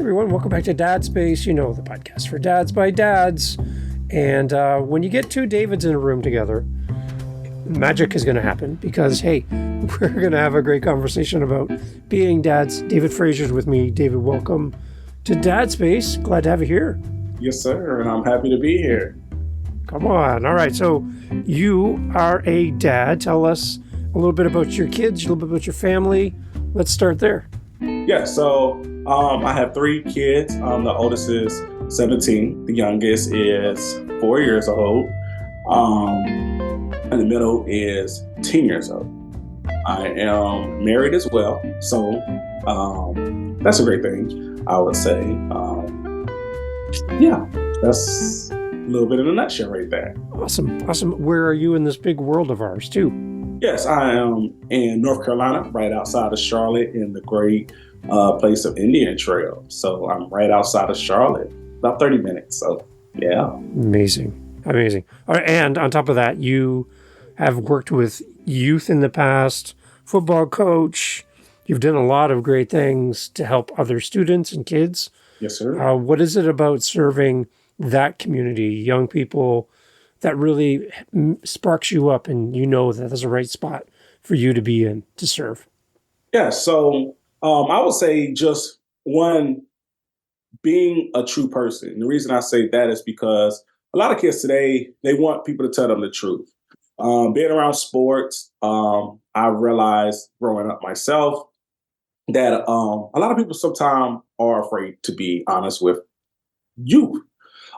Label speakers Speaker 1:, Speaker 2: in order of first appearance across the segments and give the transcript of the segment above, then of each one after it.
Speaker 1: everyone. Welcome back to Dad Space, the podcast for dads by dads. And when you get two Davids in a room together, magic is going to happen because, hey, we're going to have a great conversation about being dads. David Frazier's with me. David, welcome to Dad Space. Glad to have you here.
Speaker 2: Yes, sir. And I'm happy to be here.
Speaker 1: Come on. All right. So you are a dad. Tell us a little bit about your kids, a little bit about your family. Let's start there.
Speaker 2: Yeah. So I have three kids. The oldest is 17. The youngest is 4 years old. And the middle is 10 years old. I am married as well. So that's a great thing, I would say. Yeah, that's a little bit in a nutshell right there.
Speaker 1: Awesome. Where are you in this big world of ours, too?
Speaker 2: Yes, I am in North Carolina, right outside of Charlotte, in the great place of Indian Trail. So I'm right outside of Charlotte, about 30 minutes. So, yeah.
Speaker 1: Amazing. All right, and on top of that, you have worked with youth in the past, football coach. You've done a lot of great things to help other students and kids.
Speaker 2: Yes, sir.
Speaker 1: What is it about serving that community, young people, that really sparks you up and you know that that's the right spot for you to be in to serve?
Speaker 2: Yeah, so I would say just one, being a true person. The reason I say that is because a lot of kids today, they want people to tell them the truth. Being around sports, I realized growing up myself that a lot of people sometimes are afraid to be honest with youth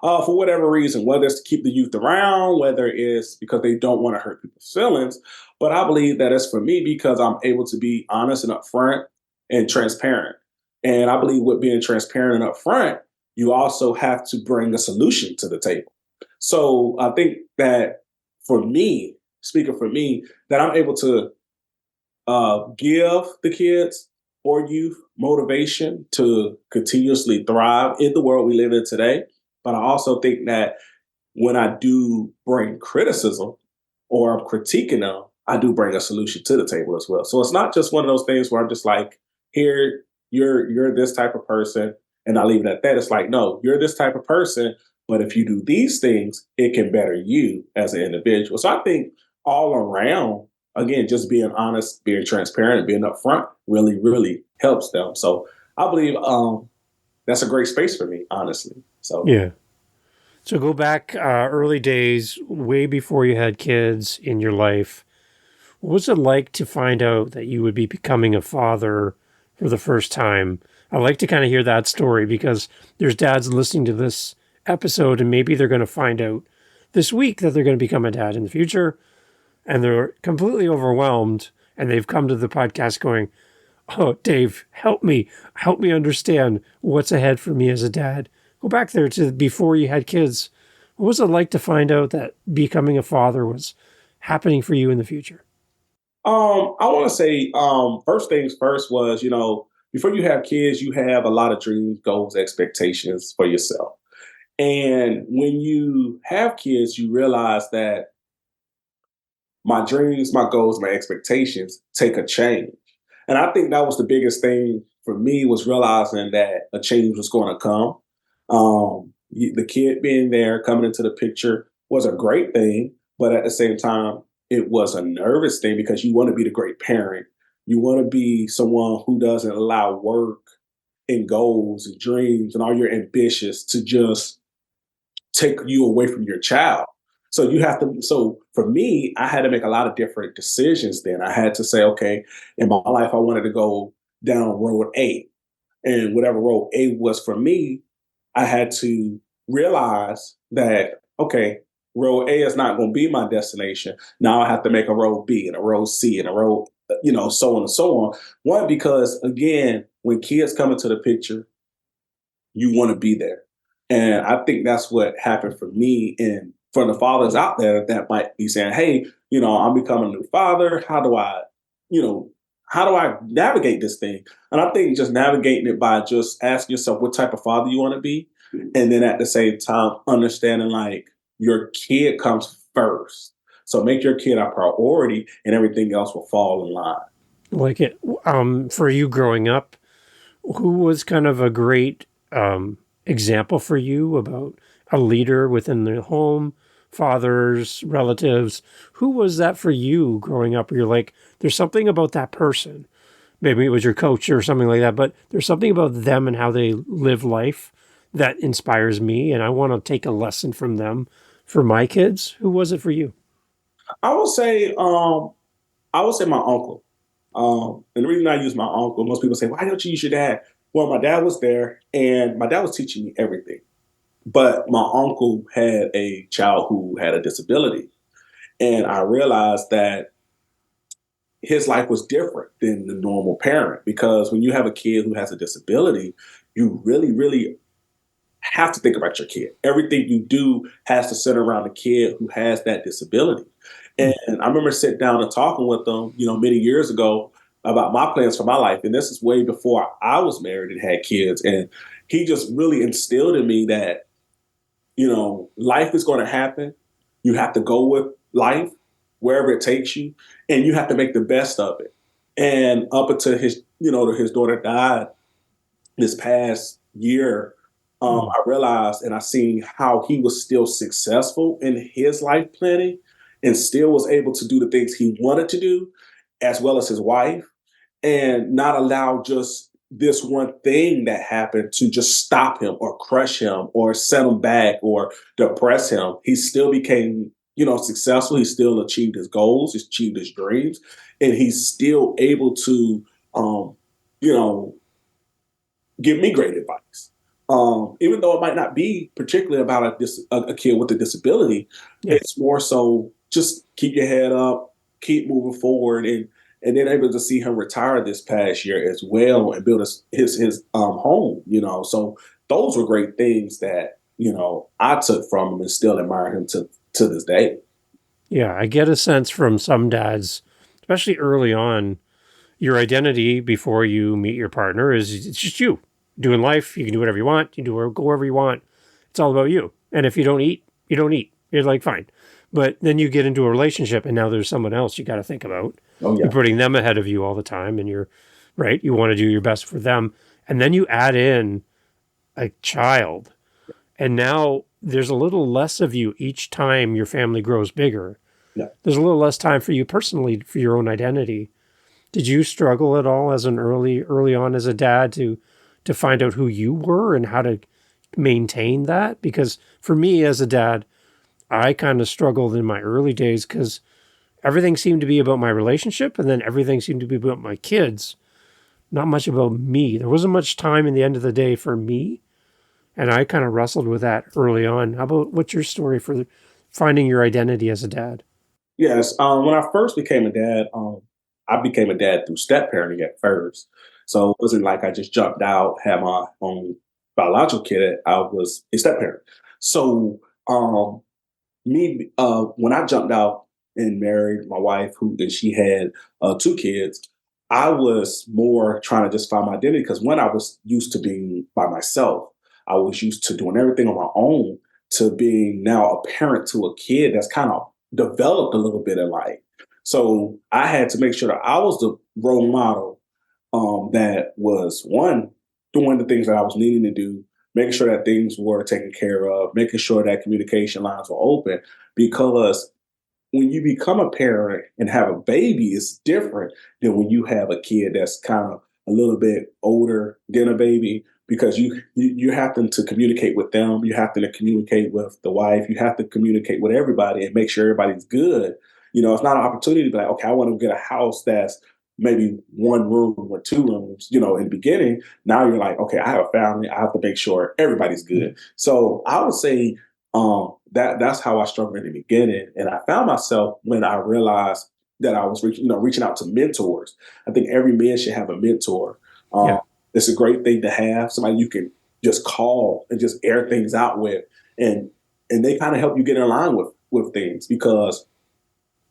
Speaker 2: for whatever reason, whether it's to keep the youth around, whether it's because they don't want to hurt people's feelings. But I believe that it's for me because I'm able to be honest and upfront and transparent. And I believe with being transparent and upfront, you also have to bring a solution to the table. So I think that for me, speaking for me, that I'm able to give the kids or youth motivation to continuously thrive in the world we live in today. But I also think that when I do bring criticism or I'm critiquing them, I do bring a solution to the table as well. So it's not just one of those things where I'm just like, here, you're this type of person, and I leave it at that. It's like, no, you're this type of person, but if you do these things, it can better you as an individual. So I think all around, again, just being honest, being transparent, and being upfront really, really helps them. So I believe that's a great space for me, honestly. So
Speaker 1: yeah. So go back early days, way before you had kids in your life. What was it like to find out that you would be becoming a father for the first time? I like to kind of hear that story because there's dads listening to this episode and maybe they're going to find out this week that they're going to become a dad in the future and they're completely overwhelmed and they've come to the podcast going, oh, Dave, help me understand what's ahead for me as a dad. Go back there to before you had kids. What was it like to find out that becoming a father was happening for you in the future?
Speaker 2: I want to say, first things first was, before you have kids, you have a lot of dreams, goals, expectations for yourself. And when you have kids, you realize that my dreams, my goals, my expectations take a change. And I think that was the biggest thing for me was realizing that a change was going to come. The kid being there, coming into the picture was a great thing. But at the same time, it was a nervous thing because you want to be the great parent. You want to be someone who doesn't allow work and goals and dreams and all your ambitions to just take you away from your child. So for me, I had to make a lot of different decisions then. I had to say, okay, in my life, I wanted to go down road A. And whatever road A was for me, I had to realize that, okay, road A is not going to be my destination. Now I have to make a road B and a road C and a road, so on and so on. One, because again, when kids come into the picture, you want to be there. And I think that's what happened for me. And for the fathers out there that might be saying, hey, I'm becoming a new father. How do I navigate this thing? And I think just navigating it by just asking yourself what type of father you want to be. And then at the same time, understanding like your kid comes first. So make your kid a priority and everything else will fall in line.
Speaker 1: Like it. For you growing up, who was kind of a great example for you about a leader within the home, fathers, relatives? Who was that for you growing up where you're like, there's something about that person? Maybe it was your coach or something like that, but there's something about them and how they live life that inspires me, and I want to take a lesson from them for my kids. Who was it for you?
Speaker 2: I would say, my uncle. And the reason I use my uncle, most people say, why don't you use your dad? Well, my dad was there and my dad was teaching me everything. But my uncle had a child who had a disability. And I realized that his life was different than the normal parent because when you have a kid who has a disability, you really, really have to think about your kid. Everything you do has to center around the kid who has that disability. And I remember sitting down and talking with them, many years ago about my plans for my life. And this is way before I was married and had kids. And he just really instilled in me that, life is going to happen. You have to go with life wherever it takes you, and you have to make the best of it. And up until his daughter died this past year, I realized and I seen how he was still successful in his life planning and still was able to do the things he wanted to do, as well as his wife, and not allow just this one thing that happened to just stop him or crush him or set him back or depress him. He still became, successful. He still achieved his goals, he achieved his dreams, and he's still able to, you know, give me great advice. Even though it might not be particularly about a kid with a disability,
Speaker 1: Yeah.
Speaker 2: it's more so just keep your head up, keep moving forward, and then able to see him retire this past year as well and build his home. So those were great things that I took from him and still admire him to this day.
Speaker 1: Yeah, I get a sense from some dads, especially early on, your identity before you meet your partner is it's just you doing life. You can do whatever you want. You do go wherever you want. It's all about you. And if you don't eat, you don't eat. You're like, fine. But then you get into a relationship and now there's someone else you got to think about.
Speaker 2: Oh
Speaker 1: You're
Speaker 2: yeah,
Speaker 1: putting them ahead of you all the time and you're right. You want to do your best for them. And then you add in a child. And now there's a little less of you each time your family grows bigger.
Speaker 2: yeah.
Speaker 1: There's a little less time for you personally for your own identity. Did you struggle at all as an early on as a dad to find out who you were and how to maintain that? Because for me as a dad, I kind of struggled in my early days because everything seemed to be about my relationship and then everything seemed to be about my kids, not much about me. There wasn't much time in the end of the day for me. And I kind of wrestled with that early on. How about what's your story for finding your identity as a dad?
Speaker 2: Yes. When I first became a dad, I became a dad through step parenting at first. So it wasn't like I just jumped out, had my own biological kid. I was a step parent. So when I jumped out and married my wife, who and she had two kids, I was more trying to just find my identity because when I was used to being by myself, I was used to doing everything on my own to being now a parent to a kid that's kind of developed a little bit in life. So I had to make sure that I was the role model that was one doing the things that I was needing to do, making sure that things were taken care of, making sure that communication lines were open. Because when you become a parent and have a baby, it's different than when you have a kid that's kind of a little bit older than a baby because you have to communicate with them, you have to communicate with the wife, you have to communicate with everybody and make sure everybody's good. It's not an opportunity to be like, okay, I want to get a house that's maybe one room or two rooms, in the beginning. Now you're like, okay, I have a family, I have to make sure everybody's good. So I would say that's how I struggled in the beginning. And I found myself when I realized that I was reaching out to mentors. I think every man should have a mentor.
Speaker 1: Yeah.
Speaker 2: It's a great thing to have somebody you can just call and just air things out with, and they kind of help you get in line with things because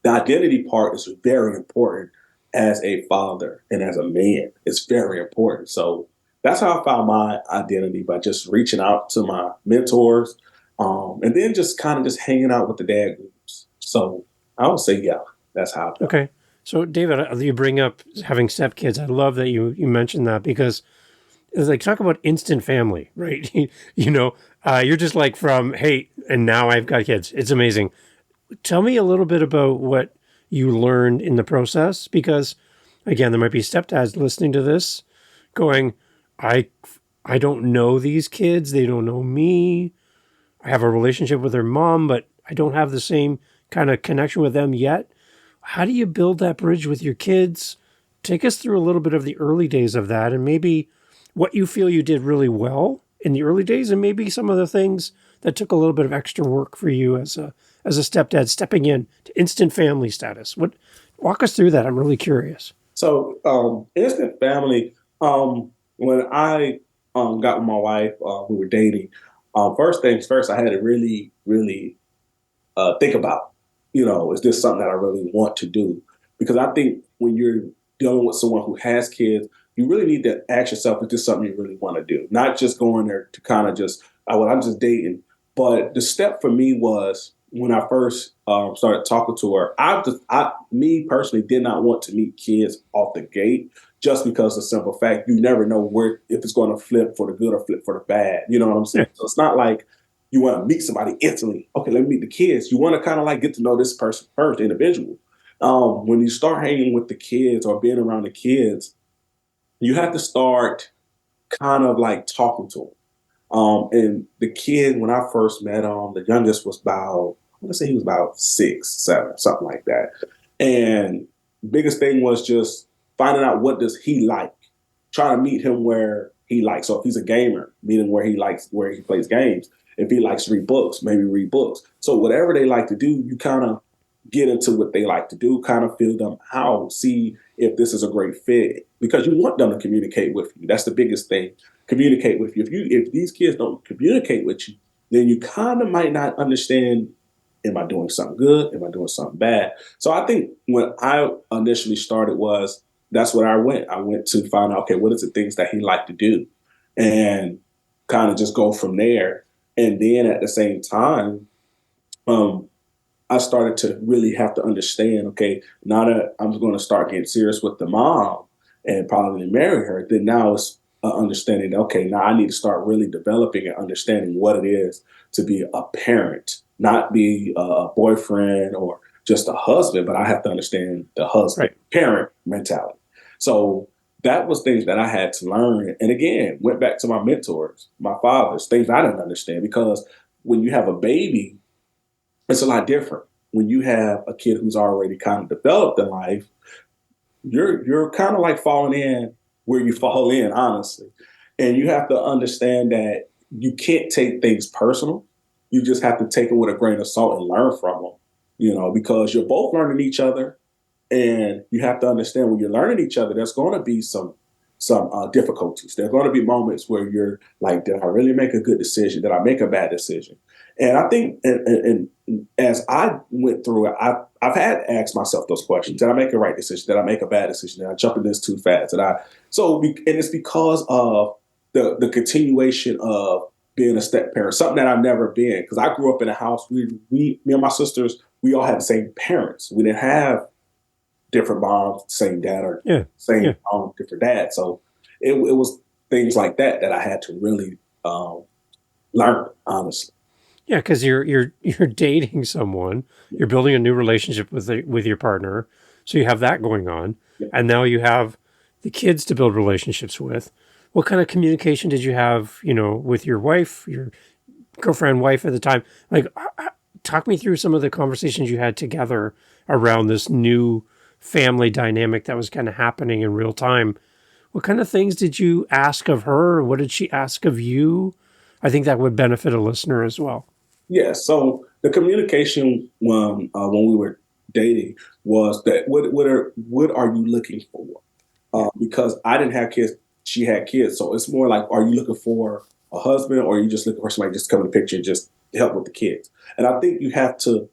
Speaker 2: the identity part is very important as a father and as a man. It's very important. So that's how I found my identity by just reaching out to my mentors, and then just kind of just hanging out with the dad groups. So I would say, yeah, that's how I felt.
Speaker 1: Okay. So, David, you bring up having stepkids. I love that you mentioned that because It's like, talk about instant family, right? You're just like from, hey, and now I've got kids. It's amazing. Tell me a little bit about what you learned in the process, because again, there might be stepdads listening to this going, I I don't know these kids. They don't know me. I have a relationship with their mom, but I don't have the same kind of connection with them yet. How do you build that bridge with your kids? Take us through a little bit of the early days of that, and maybe what you feel you did really well in the early days, and maybe some of the things that took a little bit of extra work for you as a stepdad stepping in to instant family status. What Walk us through that. I'm really curious.
Speaker 2: So, instant family. When I got with my wife, we were dating. First things first, I had to really, really think about, is this something that I really want to do? Because I think when you're dealing with someone who has kids, you really need to ask yourself, is this something you really want to do? Not just going there to kind of just, well, I'm just dating. But the step for me was when I first started talking to her. Me personally, did not want to meet kids off the gate, just because of the simple fact you never know where if it's going to flip for the good or flip for the bad. You know what I'm
Speaker 1: Yeah,
Speaker 2: saying? So it's not like you want to meet somebody instantly. Okay, let me meet the kids. You want to kind of like get to know this person first, individual. When you start hanging with the kids or being around the kids, you have to start kind of like talking to them. And the kid, when I first met him, the youngest was about, I want to say he was about 6, 7, something like that. And biggest thing was just finding out what does he like, trying to meet him where he likes. So if he's a gamer, meet him where he likes, where he plays games. If he likes to read books, maybe read books. So whatever they like to do, you kind of get into what they like to do, kind of feel them out, see if this is a great fit, because you want them to communicate with you. That's the biggest thing. Communicate with you. If these kids don't communicate with you, then you kind of might not understand, am I doing something good? Am I doing something bad? So I think when I initially started was that's what I went. I went to find out, okay, what is the things that he liked to do? And kind of just go from there. And then at the same time, um, I started to really have to understand, okay, now that I'm going to start getting serious with the mom and probably marry her, then now it's understanding, okay, now I need to start really developing and understanding what it is to be a parent, not be a boyfriend or just a husband, but I have to understand the husband
Speaker 1: right.
Speaker 2: parent mentality. So that was things that I had to learn. And again, went back to my mentors, my fathers, things I didn't understand, because when you have a baby, it's a lot different. When you have a kid who's already kind of developed in life, you're kind of like falling in where you fall in, honestly. And you have to understand that you can't take things personal. You just have to take it with a grain of salt and learn from them, because you're both learning each other. And you have to understand when you're learning each other, there's going to be some difficulties. There's going to be moments where you're like, did I really make a good decision? Did I make a bad decision? And I think, and as I went through it, I've had to ask myself those questions. Did I make a right decision? Did I make a bad decision? Did I jump in this too fast? And it's because of the continuation of being a step parent, something that I've never been. Because I grew up in a house, me and my sisters, we all had the same parents. We didn't have different moms, same dad, or
Speaker 1: Yeah,
Speaker 2: same
Speaker 1: yeah,
Speaker 2: mom, different dad. So it was things like that I had to really learn, honestly.
Speaker 1: yeah. Because you're dating someone, you're building a new relationship with your partner, so you have that going on,
Speaker 2: Yeah.
Speaker 1: and now you have the kids to build relationships with. What kind of communication did you have, with your wife, your girlfriend, wife at the time? Like, talk me through some of the conversations you had together around this new family dynamic that was kind of happening in real time. What kind of things did you ask of her? What did she ask of you? I think that would benefit a listener as well.
Speaker 2: Yeah. So the communication when we were dating was that what are you looking for? Because I didn't have kids, she had kids, so it's more like, are you looking for a husband, or are you just looking for somebody just to come in the picture and just help with the kids? And I think you have to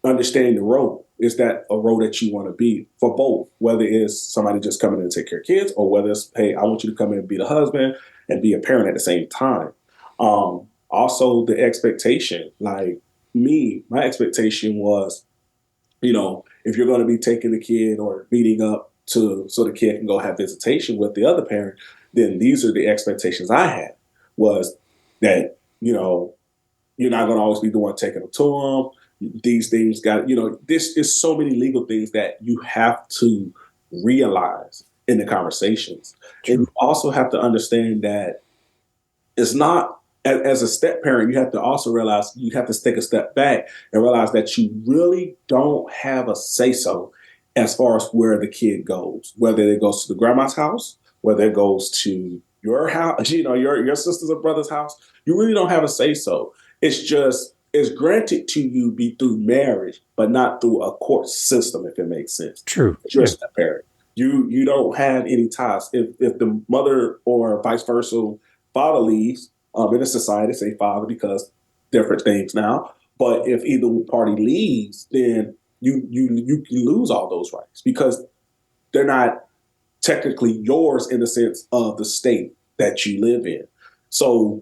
Speaker 2: understand the role. Is that a role that you want to be for both? Whether it's somebody just coming in and take care of kids, or whether it's, hey, I want you to come in and be the husband and be a parent at the same time. Also, the expectation, like my expectation was, if you're going to be taking the kid or meeting up to so the kid can go have visitation with the other parent, then these are the expectations I had was that, you're not going to always be the one taking them to them. These things got, this is so many legal things that you have to realize in the conversations. And you
Speaker 1: True.
Speaker 2: also have to understand that it's not, as a step parent, you have to also realize you have to take a step back and realize that you really don't have a say so as far as where the kid goes, whether it goes to the grandma's house, whether it goes to your house, your sister's or brother's house. You really don't have a say so. It's just, it's granted to you be through marriage, but not through a court system, if it makes sense.
Speaker 1: True.
Speaker 2: You're a
Speaker 1: Yeah.
Speaker 2: step parent. You don't have any ties. If the mother or vice versa father leaves, in a society, say father because different things now. But if either party leaves, then you can lose all those rights because they're not technically yours in the sense of the state that you live in. So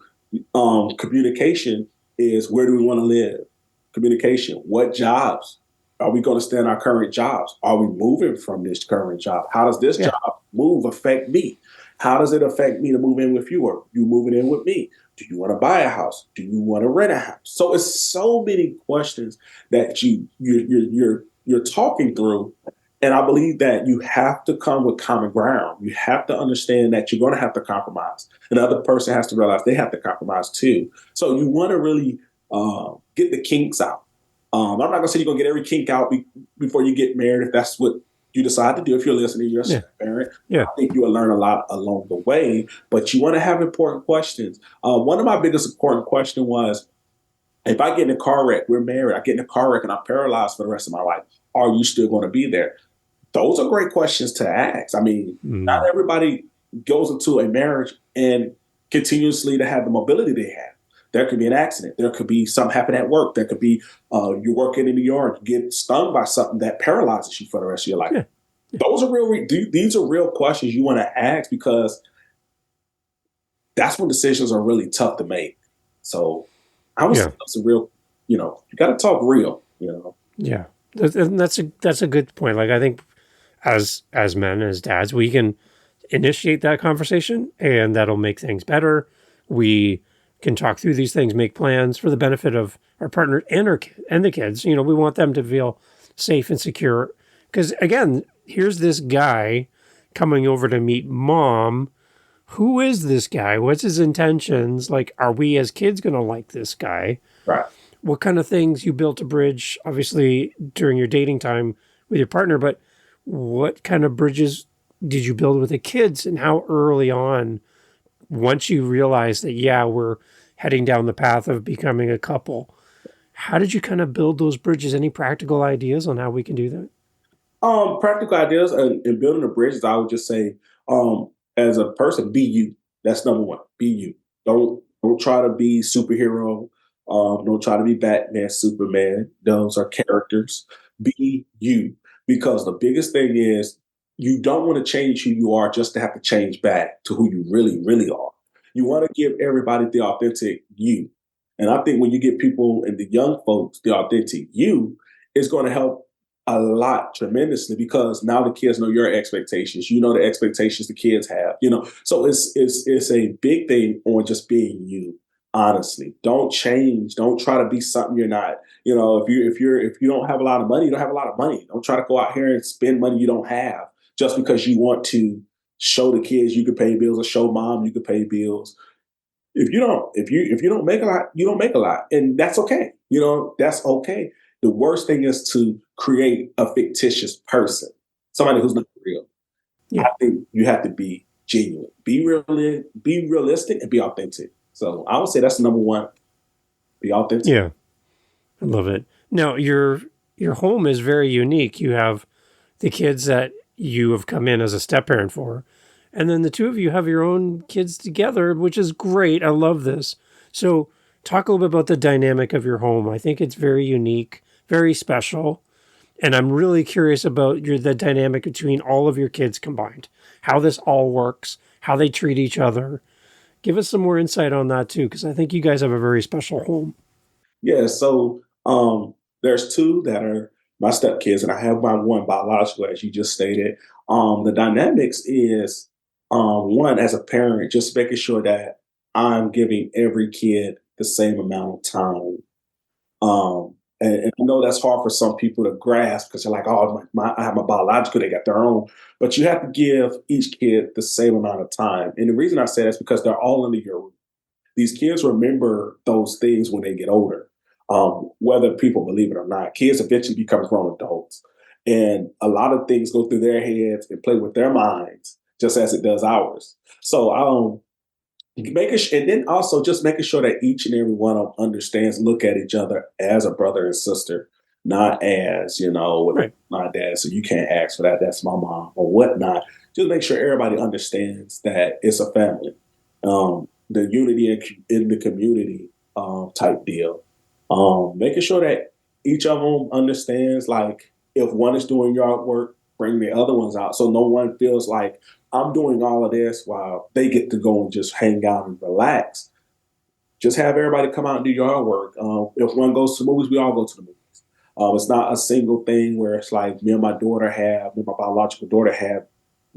Speaker 2: communication is, where do we want to live? Communication, what jobs? Are we going to stay in our current jobs? Are we moving from this current job? How does this
Speaker 1: Yeah.
Speaker 2: job move affect me? How does it affect me to move in with you, or you moving in with me? Do you want to buy a house? Do you want to rent a house? So it's so many questions that you're talking through, and I believe that you have to come with common ground. You have to understand that you're going to have to compromise. And the other person has to realize they have to compromise too. So you want to really get the kinks out. I'm not going to say you're going to get every kink out before you get married, if that's what you decide to do. If you're listening, you're a
Speaker 1: Yeah.
Speaker 2: parent.
Speaker 1: Yeah.
Speaker 2: I think you will learn a lot along the way, but you want to have important questions. One of my biggest important questions was, if I get in a car wreck, we're married, I get in a car wreck and I'm paralyzed for the rest of my life, are you still going to be there? Those are great questions to ask. I mean, not
Speaker 1: Mm.
Speaker 2: everybody goes into a marriage and continuously to have the mobility they have. There could be an accident. There could be something happen at work. There could be you're working in the yard, you get stung by something that paralyzes you for the rest of your life.
Speaker 1: Yeah.
Speaker 2: Those are these are real questions you want to ask, because that's when decisions are really tough to make. So I would say
Speaker 1: Yeah.
Speaker 2: that's a real, you got to talk real.
Speaker 1: Yeah. And that's a good point. Like I think as men, as dads, we can initiate that conversation and that'll make things better. We can talk through these things, make plans for the benefit of our partner and and the kids. We want them to feel safe and secure. Because again, here's this guy coming over to meet mom. Who is this guy? What's his intentions? Like, are we as kids going to like this guy?
Speaker 2: Right.
Speaker 1: What kind of things you built a bridge, obviously, during your dating time with your partner, but what kind of bridges did you build with the kids, and how early on, once you realized that, yeah, we're heading down the path of becoming a couple, how did you kind of build those bridges? Any practical ideas on how we can do that?
Speaker 2: Practical ideas and building the bridges. I would just say, as a person, be you. That's number one. Be you. Don't try to be superhero. Don't try to be Batman, Superman. Those are characters. Be you, because the biggest thing is you don't want to change who you are just to have to change back to who you really, really are. You want to give everybody the authentic you, and I think when you give people and the young folks the authentic you, it's going to help a lot tremendously, because now the kids know your expectations. You know the expectations the kids have. So it's a big thing on just being you. Honestly, don't change. Don't try to be something you're not. If you don't have a lot of money, you don't have a lot of money. Don't try to go out here and spend money you don't have just because you want to show the kids you can pay bills, or show mom you can pay bills. If you don't make a lot, you don't make a lot, and that's okay. That's okay. The worst thing is to create a fictitious person, somebody who's not real. I
Speaker 1: Yeah.
Speaker 2: think you have to be genuine, be realistic, and be authentic. So I would say that's number one. Be authentic.
Speaker 1: Yeah. I love it. Now, your home is very unique. You have the kids that you have come in as a step parent for, and then the two of you have your own kids together, which is great. I love this. So, talk a little bit about the dynamic of your home. I think it's very unique, very special, and I'm really curious about the dynamic between all of your kids combined. How this all works, how they treat each other. Give us some more insight on that too, because I think you guys have a very special home.
Speaker 2: Yeah. So there's two that are my stepkids, and I have my one biological, as you just stated. The dynamics is one, as a parent, just making sure that I'm giving every kid the same amount of time. And I know that's hard for some people to grasp because they're like, oh, I have my biological, they got their own. But you have to give each kid the same amount of time. And the reason I say that is because they're all under your roof. These kids remember those things when they get older, whether people believe it or not. Kids eventually become grown adults. And a lot of things go through their heads and play with their minds, just as it does ours. So and then also just making sure that each and every one of them understands, look at each other as a brother and sister, not as, well,
Speaker 1: Right.
Speaker 2: my dad, so you can't ask for that. That's my mom or whatnot. Just make sure everybody understands that it's a family. The unity in the community type deal. Making sure that each of them understands, like, if one is doing yard work, bring the other ones out so no one feels like I'm doing all of this while they get to go and just hang out and relax. Just have everybody come out and do yard work. If one goes to movies, we all go to the movies. It's not a single thing where it's like me and my biological daughter have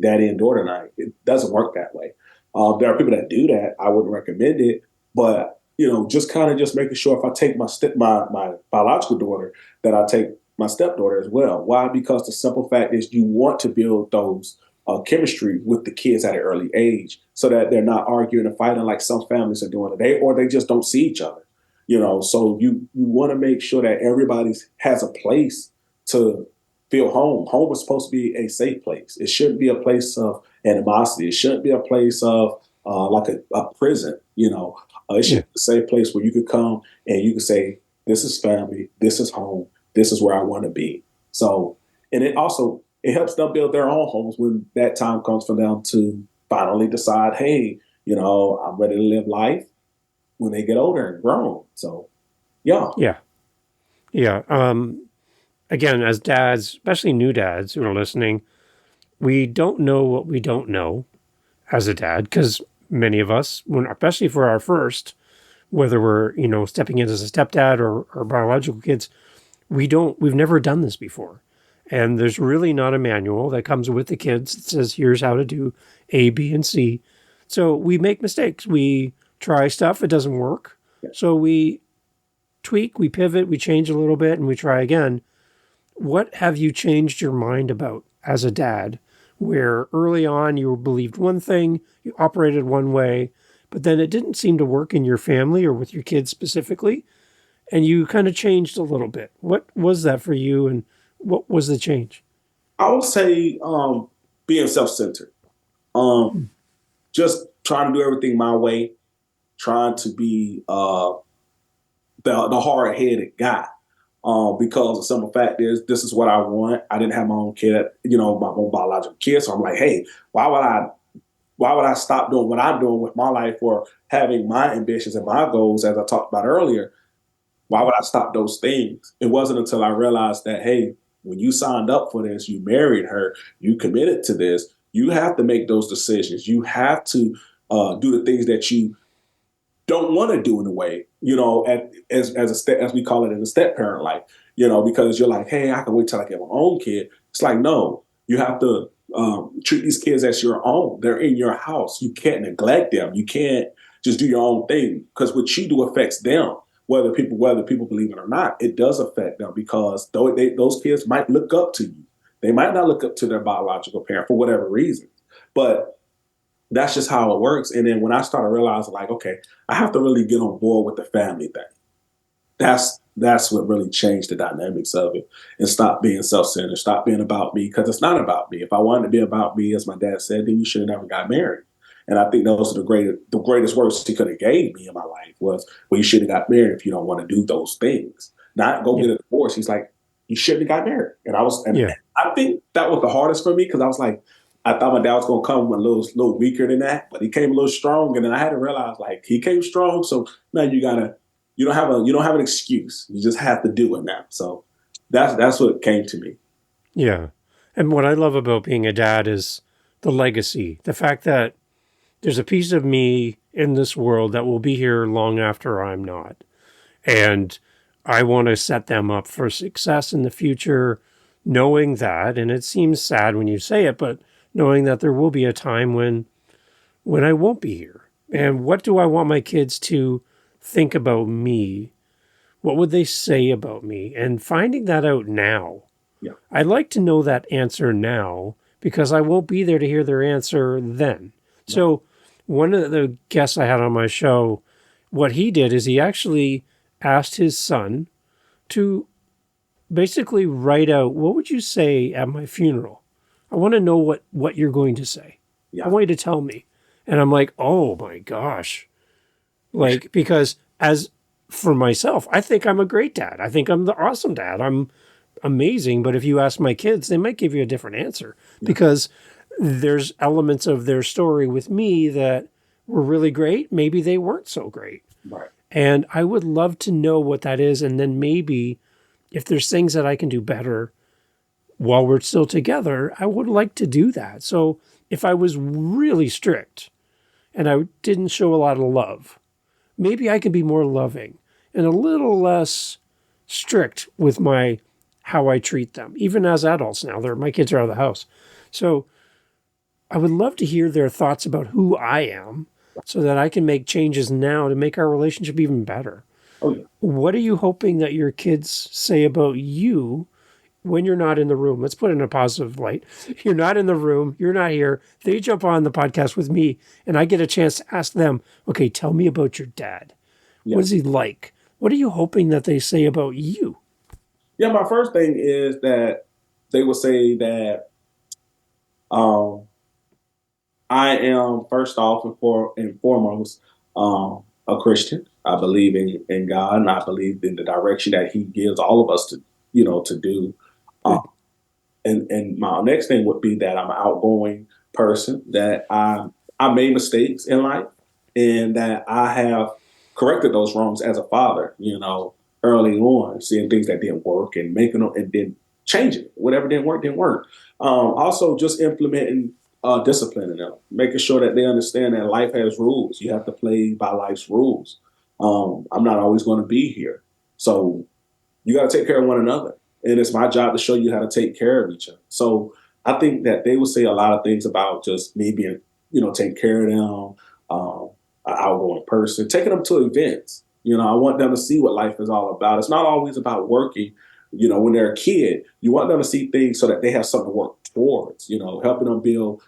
Speaker 2: daddy and daughter night. It doesn't work that way. There are people that do that. I wouldn't recommend it, but just kind of just making sure if I take my biological daughter, that I take my stepdaughter as well. Why? Because the simple fact is you want to build those chemistry with the kids at an early age so that they're not arguing and fighting like some families are doing today, or they just don't see each other. So you want to make sure that everybody has a place to feel home. Home is supposed to be a safe place. It shouldn't be a place of animosity. It shouldn't be a place of like a prison. It should
Speaker 1: Yeah.
Speaker 2: be a safe place where you could come and you could say, this is family, this is home, this is where I want to be. So, and it helps them build their own homes when that time comes for them to finally decide, hey, I'm ready to live life when they get older and grown. So, yeah.
Speaker 1: Yeah. Yeah. Again, as dads, especially new dads who are listening, we don't know what we don't know as a dad because many of us, especially for our first, whether we're stepping in as a stepdad or biological kids, we've never done this before, and there's really not a manual that comes with the kids that says here's how to do A, B, and C. So we make mistakes. We try stuff, it doesn't work. So we tweak, we pivot, we change a little bit, and we try again. What have you changed your mind about as a dad, where early on you believed one thing, you operated one way, but then it didn't seem to work in your family or with your kids specifically, and you kind of changed a little bit? What was that for you, and what was the change?
Speaker 2: I would say being self-centered. Um, just trying to do everything my way, trying to be the hard-headed guy. Because the simple fact is, this is what I want. I didn't have my own kid, my own biological kid. So I'm like, hey, why would I stop doing what I'm doing with my life or having my ambitions and my goals, as I talked about earlier? Why would I stop those things? It wasn't until I realized that, hey, when you signed up for this, you married her, you committed to this, you have to make those decisions. You have to do the things that you don't want to do in a way, as we call it in the step parent life, because you're like, hey, I can wait till I get my own kid. It's like, no, you have to treat these kids as your own. They're in your house. You can't neglect them. You can't just do your own thing, because what you do affects them. Whether people believe it or not, it does affect them, because those kids might look up to you. They might not look up to their biological parent for whatever reason, but that's just how it works. And then when I started realizing, like, okay, I have to really get on board with the family thing. That's what really changed the dynamics of it, and stop being self-centered, stop being about me, because it's not about me. If I wanted to be about me, as my dad said, then you should have never got married. And I think those are the greatest words he could have gave me in my life was, well, you should have got married if you don't want to do those things. Not go
Speaker 1: Yeah.
Speaker 2: get a divorce. He's like, you shouldn't have got married. And
Speaker 1: Yeah.
Speaker 2: I think that was the hardest for me, because I was like, I thought my dad was gonna come a little weaker than that, but he came a little strong, and then I had to realize, like, he came strong, so now you don't have an excuse. You just have to do it now. So that's what came to me.
Speaker 1: Yeah. And what I love about being a dad is the legacy, the fact that there's a piece of me in this world that will be here long after I'm not. And I want to set them up for success in the future, knowing that, and it seems sad when you say it, but knowing that there will be a time when when I won't be here? And what do I want my kids to think about me? What would they say about me? And finding that out now.
Speaker 2: Yeah.
Speaker 1: I'd like to know that answer now because I won't be there to hear their answer then. So one of the guests I had on my show, what he did is he actually asked his son to basically write out, what would you say at my funeral? I want to know what you're going to say.
Speaker 2: Yeah.
Speaker 1: I want you to tell me. And I'm like, oh my gosh. Like, because as for myself, I think I'm a great dad. I think I'm the awesome dad. I'm amazing. But if you ask my kids, they might give you a different answer because there's elements of their story with me that were really great. Maybe they weren't so great.
Speaker 2: Right.
Speaker 1: And I would love to know what that is. And then maybe if there's things that I can do better while we're still together, I would like to do that. So if I was really strict and I didn't show a lot of love, maybe I could be more loving and a little less strict with how I treat them, even as adults now. My kids are out of the house. So I would love to hear their thoughts about who I am so that I can make changes now to make our relationship even better.
Speaker 2: Oh, yeah.
Speaker 1: What are you hoping that your kids say about you when you're not in the room? Let's put it in a positive light. You're not in the room. You're not here. They jump on the podcast with me and I get a chance to ask them, okay, tell me about your dad.
Speaker 2: Yeah.
Speaker 1: What is he like? What are you hoping that they say about you?
Speaker 2: Yeah, my first thing is that they will say that I am first off and foremost a Christian. I believe in God, and I believe in the direction that He gives all of us to do. And my next thing would be that I'm an outgoing person, that I made mistakes in life, and that I have corrected those wrongs as a father. Early on, seeing things that didn't work and making them, and then changing whatever didn't work didn't work. Also, just implementing discipline in them, making sure that they understand that life has rules. You have to play by life's rules. I'm not always going to be here, so you got to take care of one another. And it's my job to show you how to take care of each other. So I think that they will say a lot of things about just me being, taking care of them, an outgoing person, taking them to events. I want them to see what life is all about. It's not always about working. When they're a kid, you want them to see things so that they have something to work towards, helping them build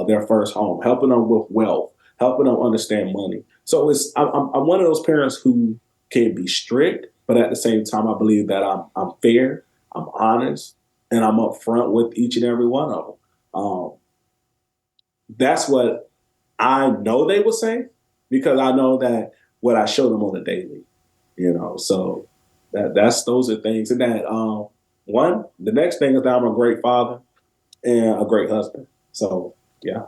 Speaker 2: their first home, helping them with wealth, helping them understand money. So I'm one of those parents who can be strict, but at the same time, I believe that I'm fair, I'm honest, and I'm upfront with each and every one of them. That's what I know they will say, because I know that what I show them on a daily, so those are things. And that the next thing is that I'm a great father and a great husband. So, yeah.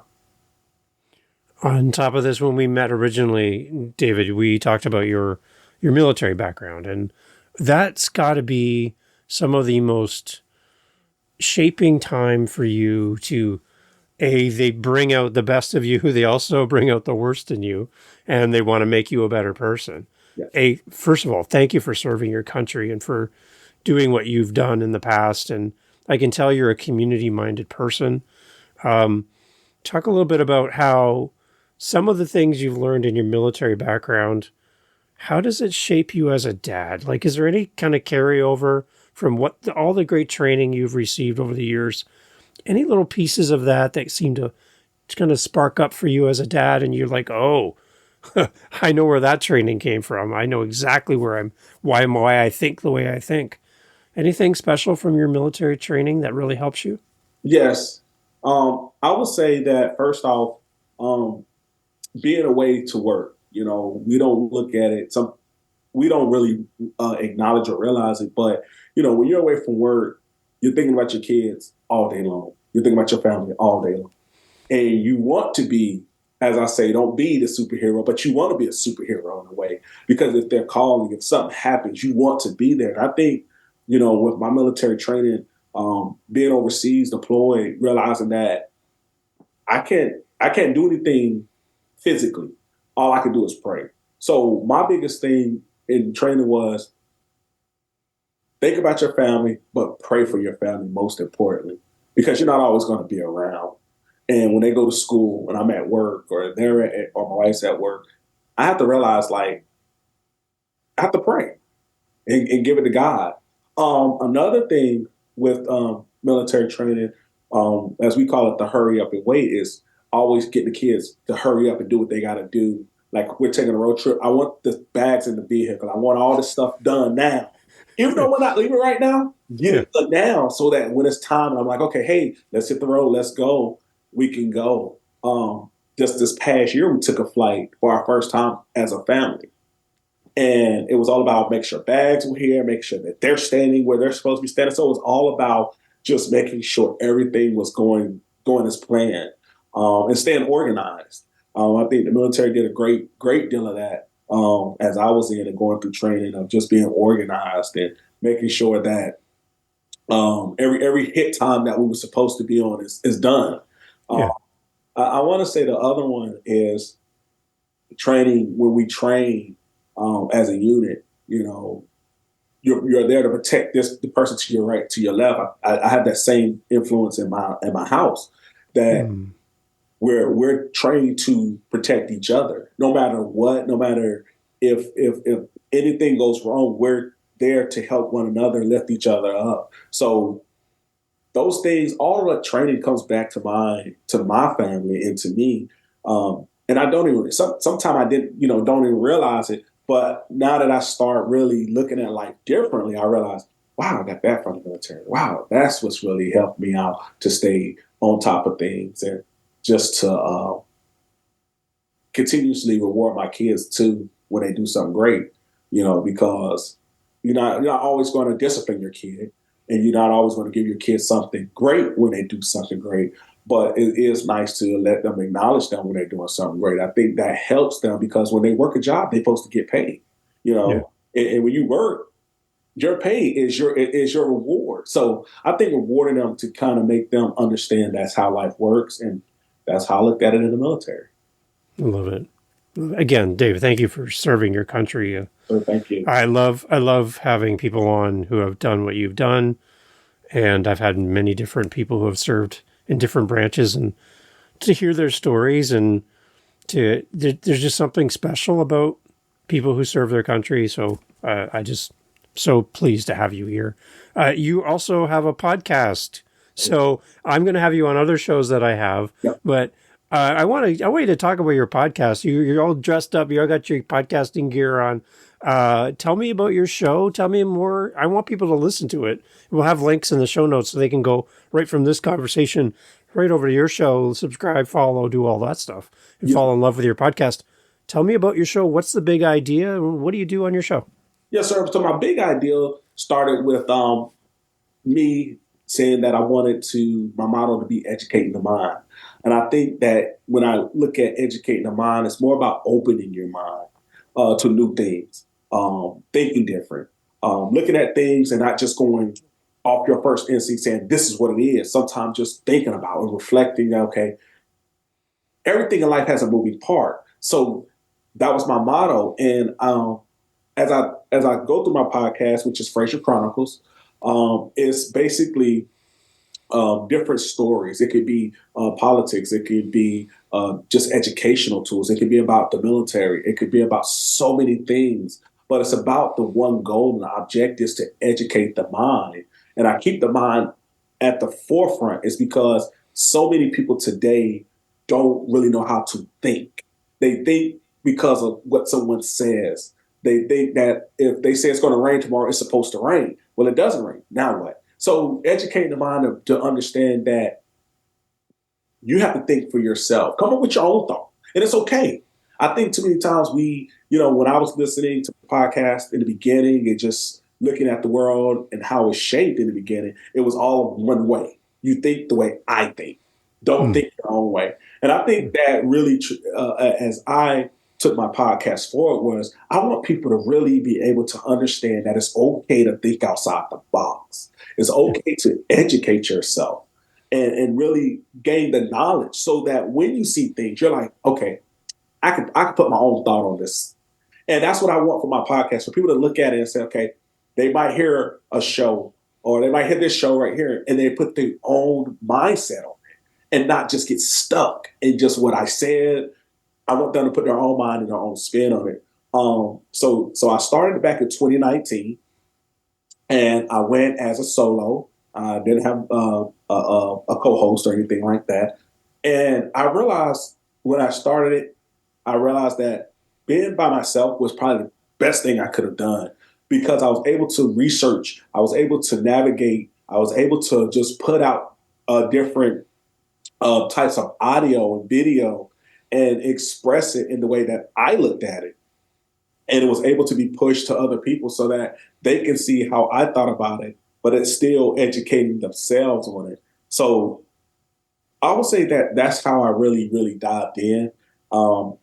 Speaker 1: On top of this, when we met originally, David, we talked about your military background, and that's got to be some of the most shaping time for you to, they bring out the best of you, they also bring out the worst in you, and they want to make you a better person.
Speaker 2: Yes.
Speaker 1: First of all, thank you for serving your country and for doing what you've done in the past. And I can tell you're a community-minded person. Talk a little bit about how some of the things you've learned in your military background, how does it shape you as a dad? Like, is there any kind of carryover from all the great training you've received over the years? Any little pieces of that seem to kind of spark up for you as a dad, and you're like, oh, I know where that training came from. I know exactly why I think the way I think. Anything special from your military training that really helps you?
Speaker 2: Yes. I would say that first off, being away to work, we don't look at it. We don't really acknowledge or realize it. But, when you're away from work, you're thinking about your kids all day long. You're thinking about your family all day long. And you want to be, as I say, don't be the superhero, but you want to be a superhero in a way. Because if they're calling, if something happens, you want to be there. And I think, with my military training, being overseas, deployed, realizing that I can't do anything physically. All I can do is pray. So my biggest thing in training was think about your family, but pray for your family most importantly, because you're not always going to be around. And when they go to school and I'm at work or or my wife's at work, I have to realize like I have to pray and give it to God. Another thing with military training, as we call it, the hurry up and wait, is always getting the kids to hurry up and do what they got to do. Like we're taking a road trip. I want the bags in the vehicle. I want all this stuff done now. Even though we're not leaving right now, get
Speaker 1: Yeah.
Speaker 2: it done now so that when it's time, and I'm like, okay, hey, let's hit the road. Let's go. We can go. Just this past year, we took a flight for our first time as a family. And it was all about making sure bags were here, making sure that they're standing where they're supposed to be standing. So it was all about just making sure everything was going as planned, and staying organized. I think the military did a great deal of that, as I was in and going through training, of just being organized and making sure that every hit time that we were supposed to be on is done. Uh,
Speaker 1: Yeah.
Speaker 2: I want to say the other one is training when we train as a unit. You know, you're there to protect the person to your right, to your left. I have that same influence in my house, that
Speaker 1: Mm.
Speaker 2: we're trained to protect each other, no matter what, no matter if anything goes wrong, we're there to help one another, lift each other up. So those things, all of the training comes back to my family and to me. And I don't even sometimes I didn't, don't even realize it. But now that I start really looking at life differently, I realize, wow, I got that from the military. Wow, that's what's really helped me out to stay on top of things and just to continuously reward my kids too when they do something great. Because you're not always going to discipline your kid, and you're not always going to give your kids something great when they do something great. But it is nice to let them acknowledge them when they're doing something great. I think that helps them, because when they work a job, they're supposed to get paid.
Speaker 1: Yeah.
Speaker 2: And when you work, your pay is your reward. So I think rewarding them to kind of make them understand that's how life works, and that's how I looked at it in the military.
Speaker 1: I love it. Again, Dave, thank you for serving your country.
Speaker 2: So thank you.
Speaker 1: I love having people on who have done what you've done, and I've had many different people who have served in different branches, and to hear their stories, and there's just something special about people who serve their country. So I just so pleased to have you here. You also have a podcast, so I'm going to have you on other shows that I have,
Speaker 2: Yep.
Speaker 1: but. I want you to talk about your podcast. You're all dressed up. You all got your podcasting gear on. Tell me about your show. Tell me more. I want people to listen to it. We'll have links in the show notes so they can go right from this conversation right over to your show, subscribe, follow, do all that stuff, and
Speaker 2: Yeah.
Speaker 1: fall in love with your podcast. Tell me about your show. What's the big idea? What do you do on your show?
Speaker 2: Yes, sir. So my big idea started with me saying that I wanted my motto to be educating the mind. And I think that when I look at educating the mind, it's more about opening your mind to new things, thinking different, looking at things and not just going off your first instinct saying, this is what it is. Sometimes just thinking about and reflecting, okay, everything in life has a moving part. So that was my motto. And as I go through my podcast, which is FrazierChronicles, it's basically different stories. It could be politics. It could be just educational tools. It could be about the military. It could be about so many things. But it's about the one goal, and the objective is to educate the mind. And I keep the mind at the forefront is because so many people today don't really know how to think. They think because of what someone says. They think that if they say it's going to rain tomorrow, it's supposed to rain. Well, it doesn't rain. Now what? So educating the mind to understand that you have to think for yourself. Come up with your own thought. And it's okay. I think too many times when I was listening to the podcast in the beginning and just looking at the world and how it's shaped in the beginning, it was all one way. You think the way I think. Don't think your own way. And I think that really, as I took my podcast forward, was I want people to really be able to understand that it's okay to think outside the box. It's okay to educate yourself and really gain the knowledge so that when you see things, you're like, okay, I can put my own thought on this. And that's what I want for my podcast, for people to look at it and say, okay, they might hear a show or they might hear this show right here and they put their own mindset on it. and not just get stuck in just what I said. I want them to put their own mind and their own spin on it. So I started back in 2019, and I went as a solo. I didn't have a co-host or anything like that. And I realized when I started it, I realized that being by myself was probably the best thing I could have done because I was able to research, I was able to navigate, I was able to just put out different types of audio and video and express it in the way that I looked at it. And it was able to be pushed to other people so that they can see how I thought about it, but it's still educating themselves on it. So I would say that that's how I really, really dived in. Um,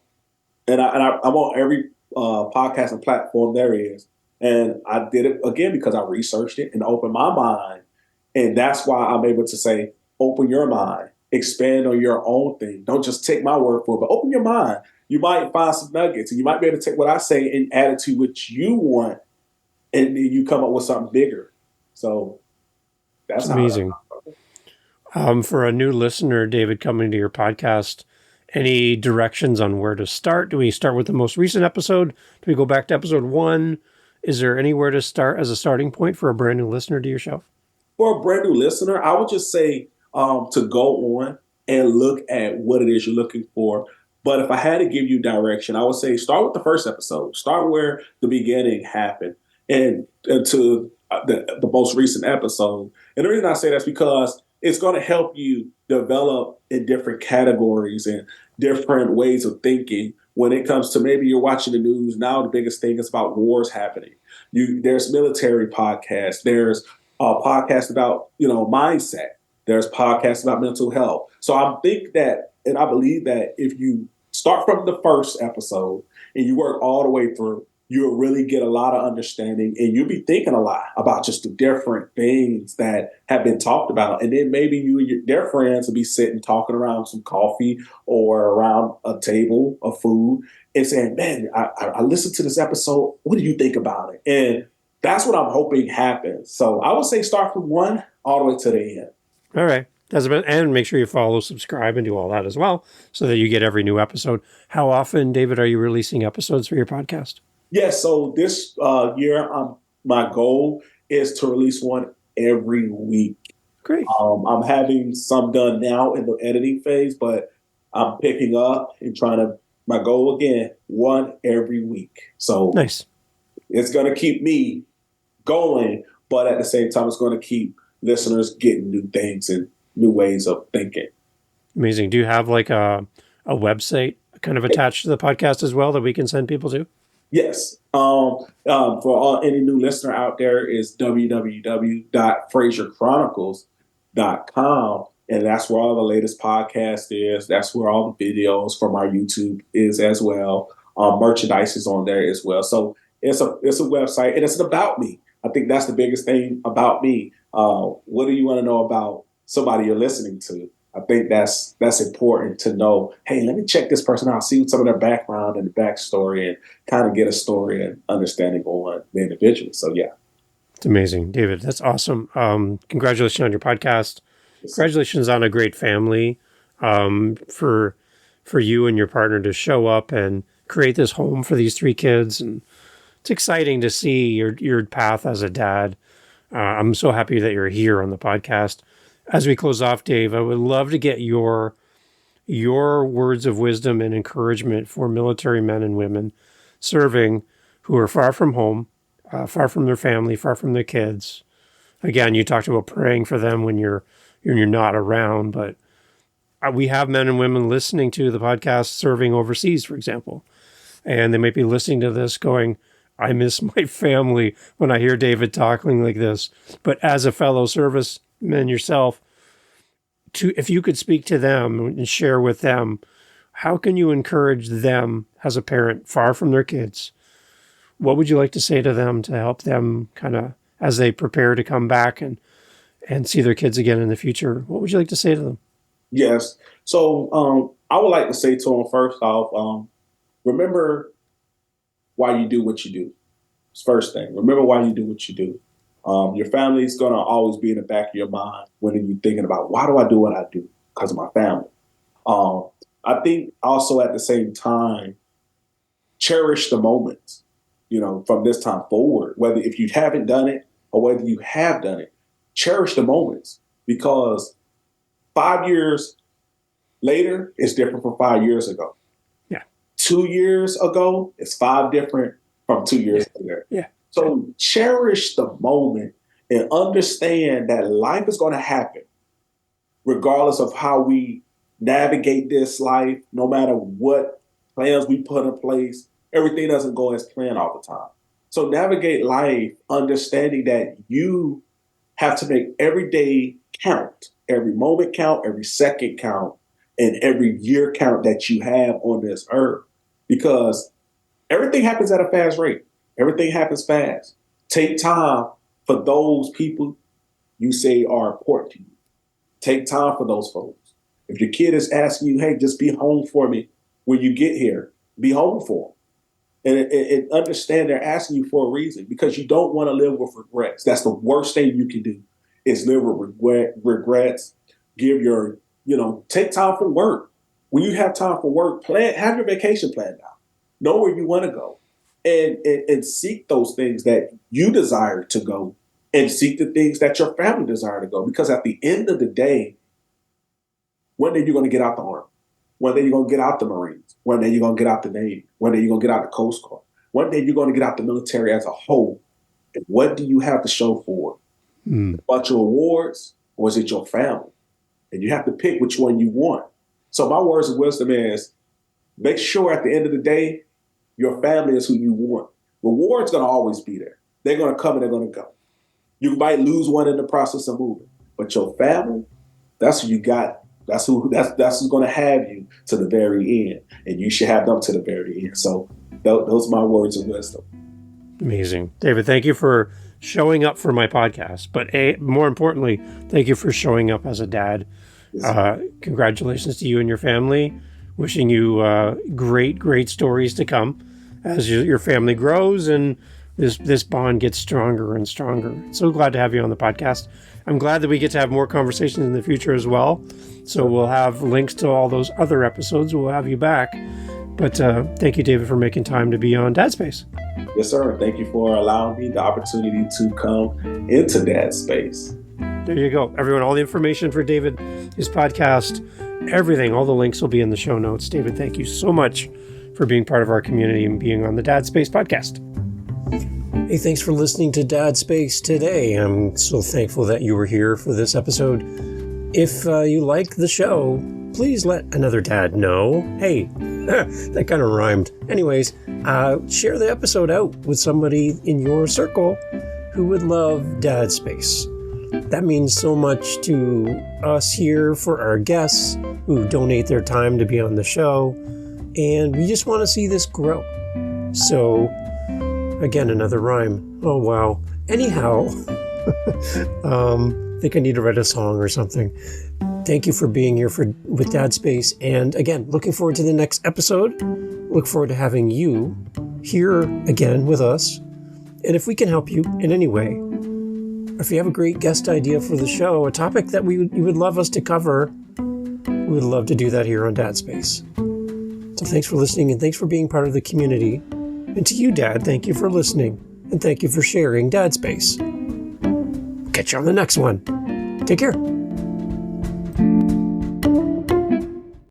Speaker 2: I'm on every podcasting platform there is. And I did it again because I researched it and opened my mind. And that's why I'm able to say, open your mind, expand on your own thing. Don't just take my word for it, but open your mind. You might find some nuggets and you might be able to take what I say and add it to what you want. And then you come up with something bigger. So that's
Speaker 1: It's amazing. For a new listener, David, coming to your podcast, any directions on where to start? Do we start with the most recent episode? Do we go back to episode 1? Is there anywhere to start as a starting point for a brand new listener to your show?
Speaker 2: For a brand new listener, I would just say to go on and look at what it is you're looking for. But if I had to give you direction, I would say start with the first episode. Start where the beginning happened and to the most recent episode. And the reason I say that's because it's going to help you develop in different categories and different ways of thinking when it comes to maybe you're watching the news. Now the biggest thing is about wars happening. There's military podcasts. There's podcasts about, mindset. There's podcasts about mental health. So I think that, and I believe that if you start from the first episode and you work all the way through, you'll really get a lot of understanding and you'll be thinking a lot about just the different things that have been talked about. And then maybe you and their friends will be sitting talking around some coffee or around a table of food and saying, man, I listened to this episode. What do you think about it? And that's what I'm hoping happens. So I would say start from 1 all the way to the end.
Speaker 1: All right. And make sure you follow, subscribe, and do all that as well so that you get every new episode. How often, David, are you releasing episodes for your podcast?
Speaker 2: Yes. So this year, my goal is to release one every week.
Speaker 1: Great.
Speaker 2: I'm having some done now in the editing phase, but I'm picking up and my goal again, one every week. So
Speaker 1: nice.
Speaker 2: It's going to keep me going, but at the same time, it's going to keep listeners getting new things and new ways of thinking.
Speaker 1: Amazing. Do you have like a website kind of attached to the podcast as well that we can send people to?
Speaker 2: Yes. For any new listener out there is www.FrazierChronicles.com. And that's where all the latest podcast is. That's where all the videos from our YouTube is as well. Merchandise is on there as well. So it's a website and it's about me. I think that's the biggest thing about me. What do you want to know about somebody you're listening to? I think that's important to know. Hey, let me check this person out, see some of their background and the backstory, and kind of get a story and understanding on the individual. So yeah,
Speaker 1: it's amazing, David. That's awesome. Congratulations on your podcast. Congratulations on a great family. For you and your partner to show up and create this home for these 3 kids, and it's exciting to see your path as a dad. I'm so happy that you're here on the podcast. As we close off, Dave, I would love to get your words of wisdom and encouragement for military men and women serving who are far from home, far from their family, far from their kids. Again, you talked about praying for them when you're not around, but we have men and women listening to the podcast serving overseas, for example, and they might be listening to this going, I miss my family when I hear David talking like this. But as a fellow serviceman yourself, if you could speak to them and share with them, how can you encourage them as a parent far from their kids? What would you like to say to them to help them kind of as they prepare to come back and see their kids again in the future? What would you like to say to them?
Speaker 2: Yes. So I would like to say to them first off, remember why you do what you do. It's first thing. Remember why you do what you do. Your family is going to always be in the back of your mind when you're thinking about, why do I do what I do? because of my family. I think also at the same time, cherish the moments, from this time forward, whether if you haven't done it or whether you have done it, cherish the moments, because 5 years later is different from 5 years ago.
Speaker 1: Yeah.
Speaker 2: 2 years ago is 5 different from 2 years later.
Speaker 1: Yeah.
Speaker 2: So cherish the moment and understand that life is going to happen regardless of how we navigate this life, no matter what plans we put in place. Everything doesn't go as planned all the time. So navigate life understanding that you have to make every day count, every moment count, every second count, and every year count that you have on this earth, because everything happens at a fast rate. Everything happens fast. Take time for those people you say are important to you. Take time for those folks. If your kid is asking you, hey, just be home for me when you get here, be home for them. And understand they're asking you for a reason, because you don't want to live with regrets. That's the worst thing you can do, is live with regrets. Take time for work. When you have time for work, have your vacation planned out. Know where you want to go, and seek those things that you desire to go, and seek the things that your family desire to go. Because at the end of the day, one day you're going to get out the Army. One day you're going to get out the Marines. One day you're going to get out the Navy. One day you're going to get out the Coast Guard. One day you're going to get out the military as a whole. And what do you have to show for it? A bunch of awards, or is it your family? And you have to pick which one you want. So my words of wisdom is, make sure at the end of the day, your family is who you want. Rewards going to always be there. They're going to come and they're going to go. You might lose one in the process of moving, but your family, that's who you got. That's who's going to have you to the very end, and you should have them to the very end. So those are my words of wisdom.
Speaker 1: Amazing. David, thank you for showing up for my podcast, but more importantly, thank you for showing up as a dad. Yes. Congratulations to you and your family. Wishing you great stories to come as your family grows and this bond gets stronger and stronger. So glad to have you on the podcast. I'm glad that we get to have more conversations in the future as well. So we'll have links to all those other episodes. We'll have you back. But thank you, David, for making time to be on Dad Space.
Speaker 2: Yes, sir. Thank you for allowing me the opportunity to come into Dad Space.
Speaker 1: There you go. Everyone, all the information for David, his podcast, everything, all the links will be in the show notes. David, thank you so much for being part of our community and being on the Dad Space podcast. Hey, thanks for listening to Dad Space today. I'm so thankful that you were here for this episode. If you like the show, please let another dad know. Hey, that kind of rhymed. Anyways, share the episode out with somebody in your circle who would love Dad Space. That means so much to us here for our guests who donate their time to be on the show. And we just want to see this grow. So, again, another rhyme. Oh, wow. Anyhow, I think I need to write a song or something. Thank you for being here with Dad Space. And again, looking forward to the next episode. Look forward to having you here again with us. And if we can help you in any way, if you have a great guest idea for the show, a topic that you would love us to cover, we would love to do that here on Dad Space. So thanks for listening, and thanks for being part of the community. And to you, Dad, thank you for listening, and thank you for sharing Dad Space. Catch you on the next one. Take care.